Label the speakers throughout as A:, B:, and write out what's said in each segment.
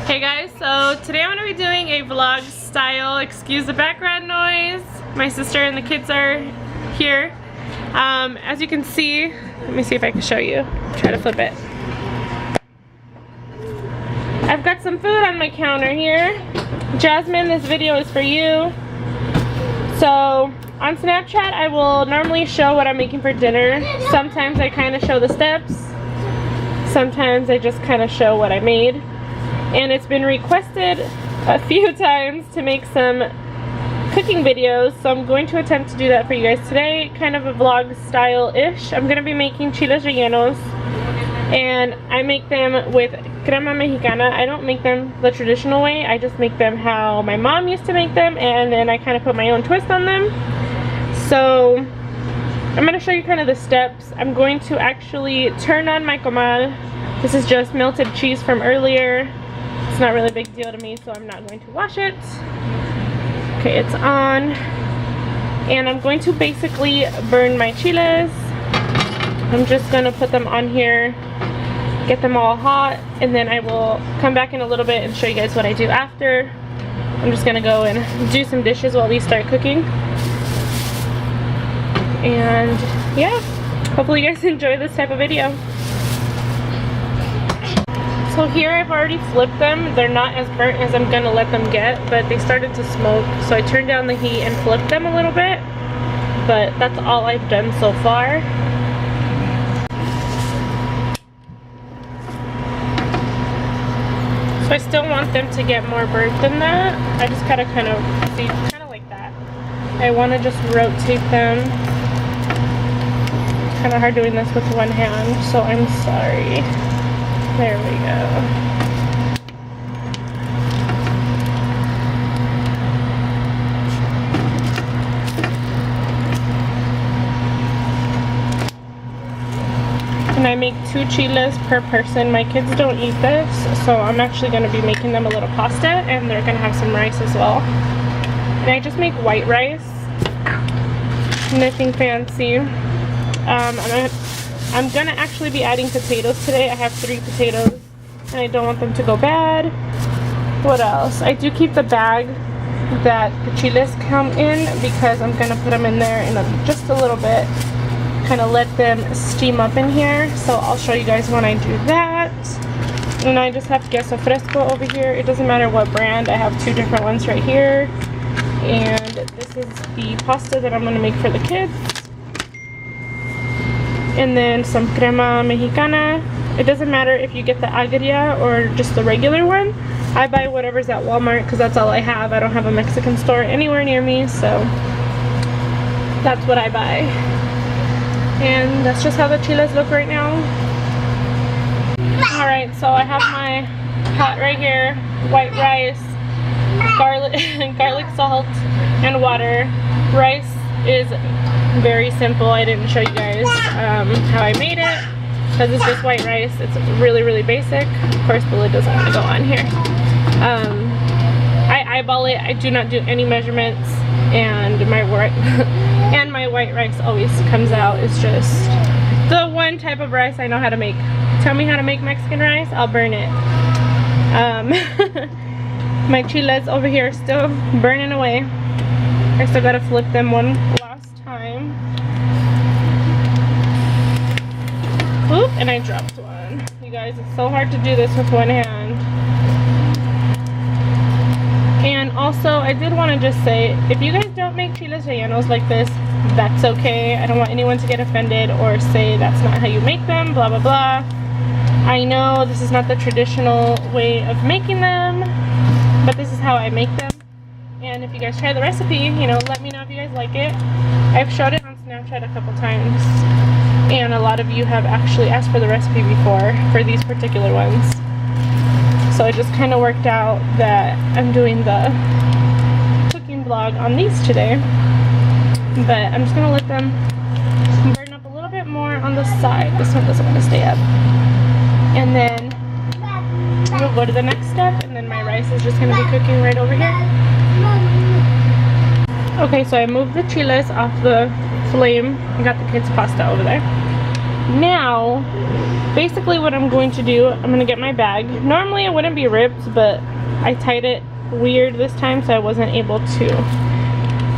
A: Hey guys, so today I'm going to be doing a vlog style, excuse the background noise. My sister and the kids are here. As you can see, let me see if I can show you. Try to flip it. I've got some food on my counter here. Jasmine, this video is for you. So on Snapchat I will normally show what I'm making for dinner. Sometimes I kind of show the steps. Sometimes I just kind of show what I made. And it's been requested a few times to make some cooking videos, so I'm going to attempt to do that for you guys today. Kind of a vlog style-ish. I'm going to be making chiles rellenos, and I make them with crema mexicana. I don't make them the traditional way, I just make them how my mom used to make them, and then I kind of put my own twist on them. So I'm going to show you kind of the steps. I'm going to actually turn on my comal. This is just melted cheese from earlier. It's not really a big deal to me, so I'm not going to wash it. Okay, it's on. And I'm going to basically burn my chiles. I'm just going to put them on here, get them all hot, and then I will come back in a little bit and show you guys what I do after. I'm just going to go and do some dishes while we start cooking. And yeah, hopefully you guys enjoy this type of video. So here I've already flipped them. They're not as burnt as I'm gonna let them get, but they started to smoke. So I turned down the heat and flipped them a little bit. But that's all I've done so far. So I still want them to get more burnt than that. I just gotta kind of like that. I want to just rotate them. It's kind of hard doing this with one hand, so I'm sorry. There we go. And I make 2 chiles per person. My kids don't eat this, so I'm actually going to be making them a little pasta, and they're going to have some rice as well. And I just make white rice. Nothing fancy. I'm gonna actually be adding potatoes today. I have 3 potatoes and I don't want them to go bad. What else? I do keep the bag that the chiles come in because I'm gonna put them in there in just a little bit. Kind of let them steam up in here. So I'll show you guys when I do that. And I just have queso fresco over here. It doesn't matter what brand. I have 2 different ones right here. And this is the pasta that I'm gonna make for the kids. And then some crema mexicana. It doesn't matter if you get the agria or just the regular one. I buy whatever's at Walmart because that's all I have. I don't have a Mexican store anywhere near me, so that's what I buy. And that's just how the chiles look right now. Alright, so I have my pot right here, white rice, garlic salt, and water. Rice is very simple. I didn't show you guys how I made it because it's just white rice. It's really basic. Of course the lid doesn't want to go on here. I eyeball it. I do not do any measurements, and my white rice always comes out. It's just the one type of rice I know how to make. Tell me how to make Mexican rice, I'll burn it. My chiles over here are still burning away. I still gotta flip them one last time. Oop, and I dropped one. You guys, it's so hard to do this with one hand. And also, I did want to just say, if you guys don't make chiles rellenos like this, that's okay. I don't want anyone to get offended or say that's not how you make them, blah blah blah. I know this is not the traditional way of making them, but this is how I make them. And if you guys try the recipe, you know, let me know if you guys like it. I've showed it on Snapchat a couple times, and a lot of you have actually asked for the recipe before for these particular ones. So it just kind of worked out that I'm doing the cooking vlog on these today. But I'm just going to let them burn up a little bit more on the side. This one doesn't want to stay up. And then we'll go to the next step, and then my rice is just going to be cooking right over here. Okay, so I moved the chiles off the flame. I got the kids' pasta over there. Now, basically what I'm going to do, I'm going to get my bag. Normally it wouldn't be ripped, but I tied it weird this time, so I wasn't able to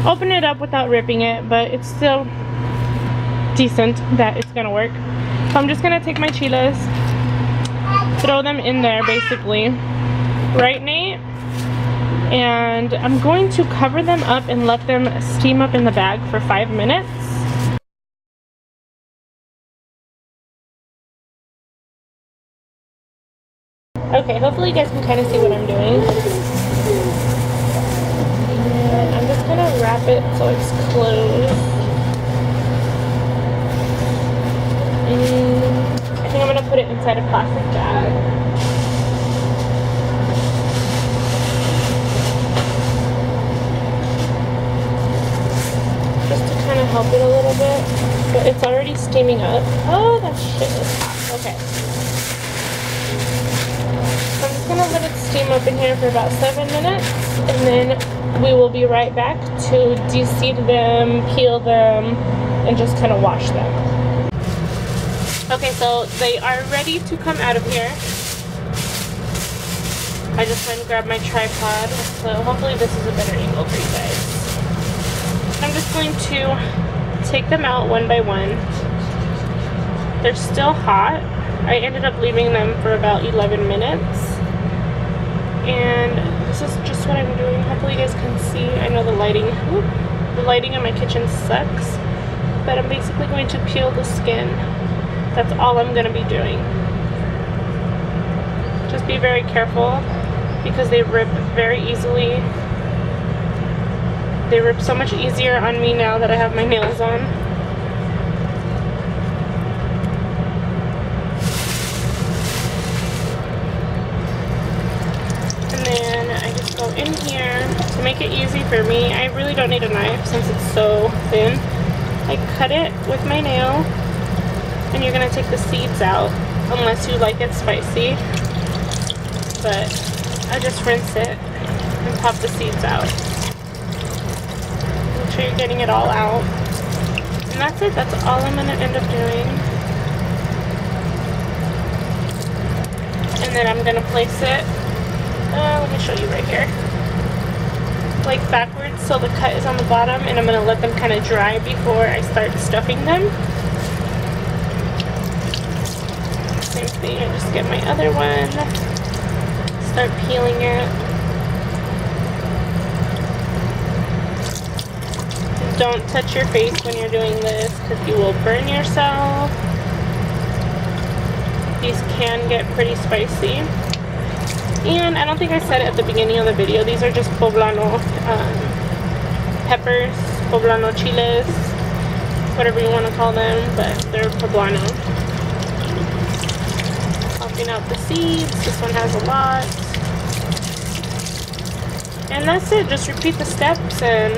A: open it up without ripping it, but it's still decent that it's going to work. So I'm just going to take my chiles, throw them in there basically. Right, Nate? And I'm going to cover them up and let them steam up in the bag for 5 minutes. Okay, hopefully you guys can kind of see what I'm doing. And I'm just gonna wrap it so it's closed. And I think I'm gonna put it inside a plastic bag. Kind of help it a little bit, but it's already steaming up. Oh, that shit is hot. Okay. So I'm just gonna let it steam up in here for about 7 minutes, and then we will be right back to de-seed them, peel them, and just kind of wash them. Okay, so they are ready to come out of here. I just went and grabbed my tripod, so hopefully this is a better angle for you guys. I'm just going to take them out one by one. They're still hot. I ended up leaving them for about 11 minutes. And this is just what I'm doing. Hopefully you guys can see. I know the lighting in my kitchen sucks. But I'm basically going to peel the skin. That's all I'm going to be doing. Just be very careful because they rip very easily. They rip so much easier on me now that I have my nails on. And then I just go in here to make it easy for me. I really don't need a knife since it's so thin. I cut it with my nail, and you're gonna take the seeds out unless you like it spicy. But I just rinse it and pop the seeds out. Make sure you're getting it all out. And that's it. That's all I'm going to end up doing. And then I'm going to place it, let me show you right here, like backwards so the cut is on the bottom, and I'm going to let them kind of dry before I start stuffing them. Same thing, I just get my other one, start peeling it. Don't touch your face when you're doing this because you will burn yourself. These can get pretty spicy. And I don't think I said it at the beginning of the video, these are just poblano peppers, poblano chiles, whatever you want to call them, but they're poblano. Popping out the seeds, this one has a lot. And that's it, just repeat the steps and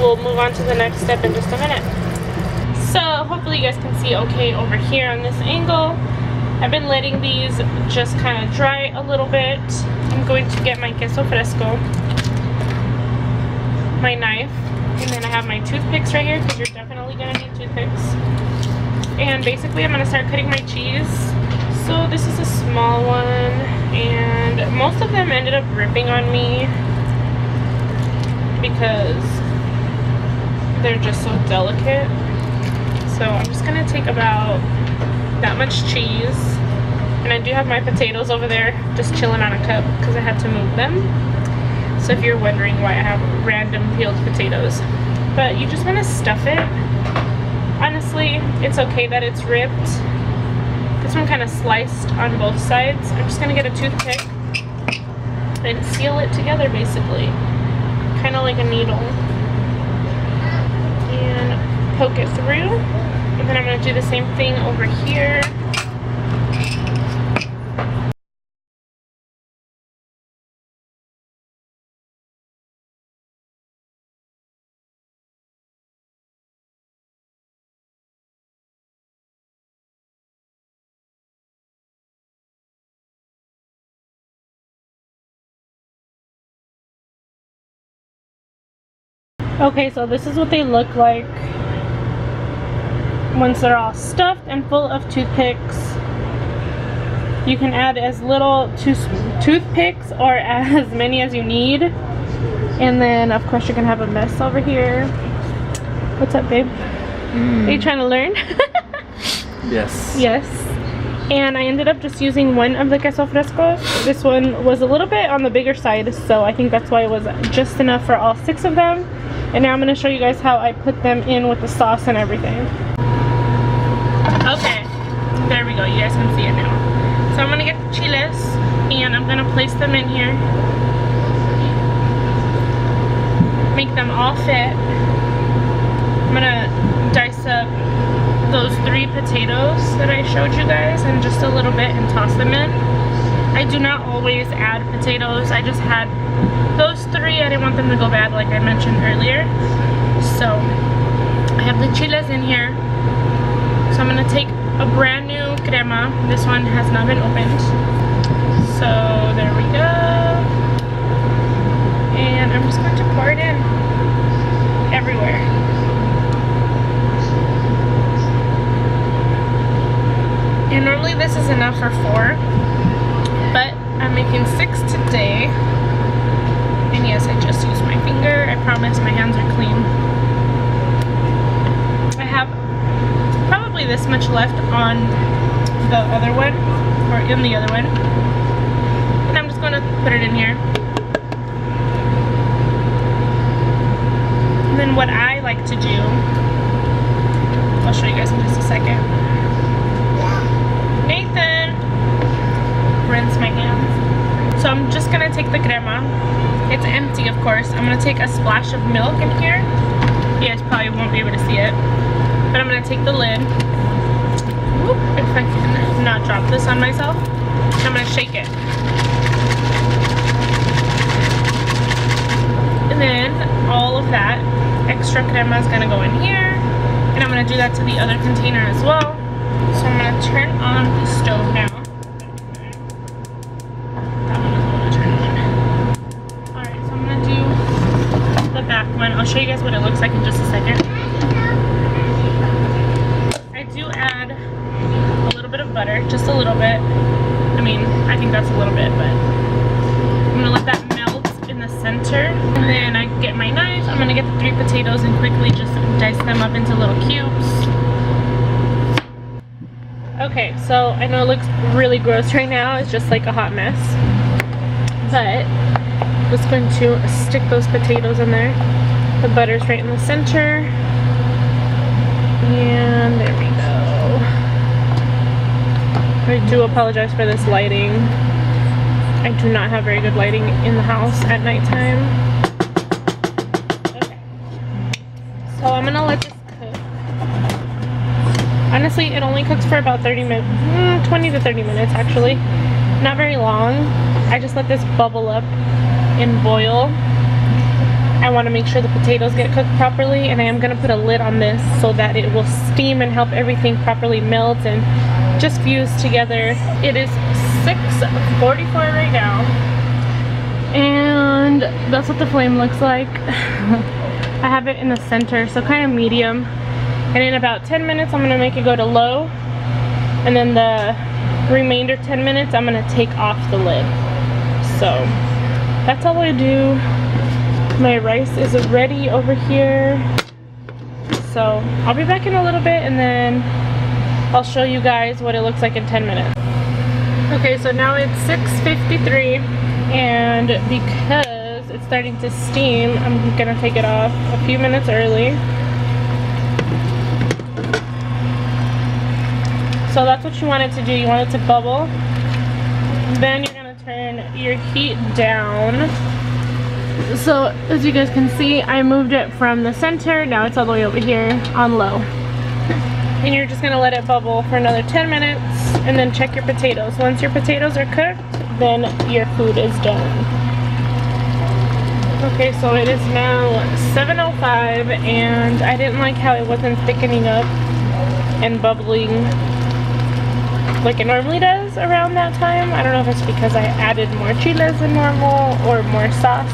A: we'll move on to the next step in just a minute. So hopefully you guys can see okay over here on this angle. I've been letting these just kind of dry a little bit. I'm going to get my queso fresco, my knife, and then I have my toothpicks right here because you're definitely going to need toothpicks. And basically I'm going to start cutting my cheese. So this is a small one, and most of them ended up ripping on me because they're just so delicate. So I'm just gonna take about that much cheese, and I do have my potatoes over there just chilling on a cup because I had to move them. So if you're wondering why I have random peeled potatoes, but you just want to stuff it. Honestly, it's okay that it's ripped. This one kind of sliced on both sides. I'm just gonna get a toothpick and seal it together basically, kind of like a needle. And poke it through, and then I'm going to do the same thing over here. Okay, so this is what they look like once they're all stuffed and full of toothpicks, you can add as little toothpicks or as many as you need. And then of course you're gonna have a mess over here. What's up, babe? Are you trying to learn?
B: Yes.
A: Yes. And I ended up just using one of the queso frescos. This one was a little bit on the bigger side, so I think that's why it was just enough for all 6 of them. And now I'm going to show you guys how I put them in with the sauce and everything. Okay, there we go. You guys can see it now. So I'm going to get the chiles and I'm going to place them in here. Make them all fit. I'm going to dice up those 3 potatoes that I showed you guys in just a little bit and toss them in. I do not always add potatoes. I just had those 3. I didn't want them to go bad like I mentioned earlier. So I have the chiles in here. So I'm going to take a brand new crema. This one has not been opened. So there we go. And I'm just going to pour it in everywhere. And normally this is enough for 4, but I'm making 6 today. And yes, I just used my finger. I promise my hands are clean. I have probably this much left on the other one, or in the other one. And I'm just going to put it in here. And then what I like to do, I'll show you guys in just a second. Nathan, rinse my hands. So I'm just gonna take the crema. It's empty, of course. I'm gonna take a splash of milk in here. You guys probably won't be able to see it, but I'm gonna take the lid. Whoop, if I can not drop this on myself. I'm gonna shake it. And then all of that extra crema is gonna go in here. And I'm gonna do that to the other container as well. So I'm going to turn on the stove now. That one is going to turn on. Alright, so I'm going to do the back one. I'll show you guys what it looks like in just a second. I do add a little bit of butter, just a little bit. I mean, I think that's a little bit, but I'm going to let that melt in the center. And then I get my knife. I'm going to get the 3 potatoes and quickly just dice them up into little cubes. Okay, so I know it looks really gross right now. It's just like a hot mess. But I'm just going to stick those potatoes in there. The butter's right in the center. And there we go. I do apologize for this lighting. I do not have very good lighting in the house at nighttime. Okay. So I'm gonna let this cook. Honestly, it only cooks for about 30 minutes, 20 to 30 minutes actually. Not very long. I just let this bubble up and boil. I want to make sure the potatoes get cooked properly, and I am going to put a lid on this so that it will steam and help everything properly melt and just fuse together. It is 6:44 right now, and that's what the flame looks like. I have it in the center, so kind of medium. And in about 10 minutes, I'm going to make it go to low. And then the remainder 10 minutes, I'm going to take off the lid. So that's all I do. My rice is ready over here. So I'll be back in a little bit and then I'll show you guys what it looks like in 10 minutes. Okay, so now it's 6:53, and because it's starting to steam, I'm going to take it off a few minutes early. So that's what you want it to do. You want it to bubble. Then you're going to turn your heat down. So as you guys can see, I moved it from the center. Now it's all the way over here on low. And you're just going to let it bubble for another 10 minutes and then check your potatoes. Once your potatoes are cooked, then your food is done. Okay, so it is now 7:05, and I didn't like how it wasn't thickening up and bubbling like it normally does around that time. I don't know if it's because I added more chiles than normal or more sauce.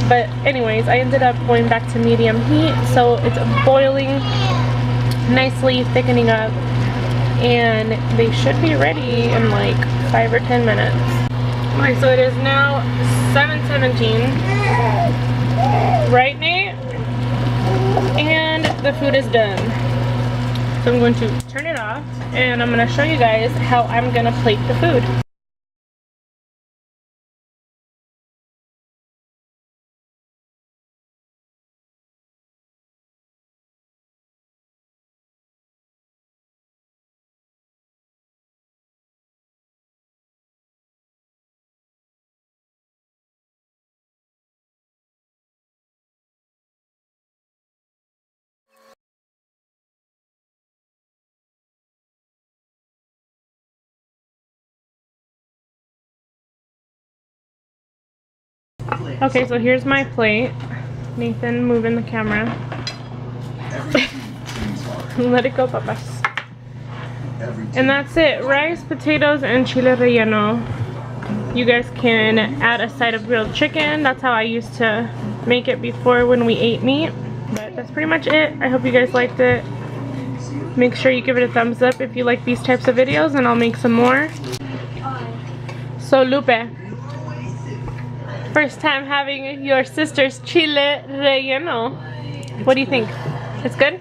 A: But anyways, I ended up going back to medium heat, so it's boiling. nicely thickening up, and they should be ready in like 5 or 10 minutes. Okay, so it is now 7:17. Right, Nate? And the food is done. So I'm going to turn it off, and I'm going to show you guys how I'm going to plate the food. Okay, so here's my plate. Nathan, moving the camera. Let it go, papas. And that's it. Rice, potatoes, and chile relleno. You guys can add a side of grilled chicken. That's how I used to make it before when we ate meat. But that's pretty much it. I hope you guys liked it. Make sure you give it a thumbs up if you like these types of videos, and I'll make some more. So, Lupe, first time having your sister's chile relleno. What do you think? It's good?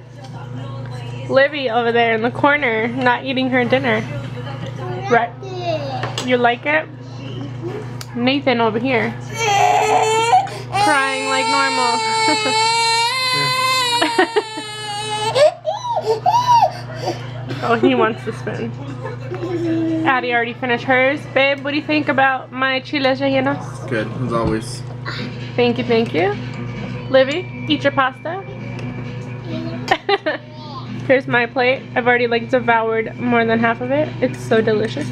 A: Livy over there in the corner, not eating her dinner. Right? You like it? Nathan over here, crying like normal. Oh, he wants to spin. Addie already finished hers. Babe, what do you think about my chiles rellenos?
B: Good, as always.
A: Thank you, thank you. Livy, eat your pasta. Here's my plate. I've already like devoured more than half of it. It's so delicious.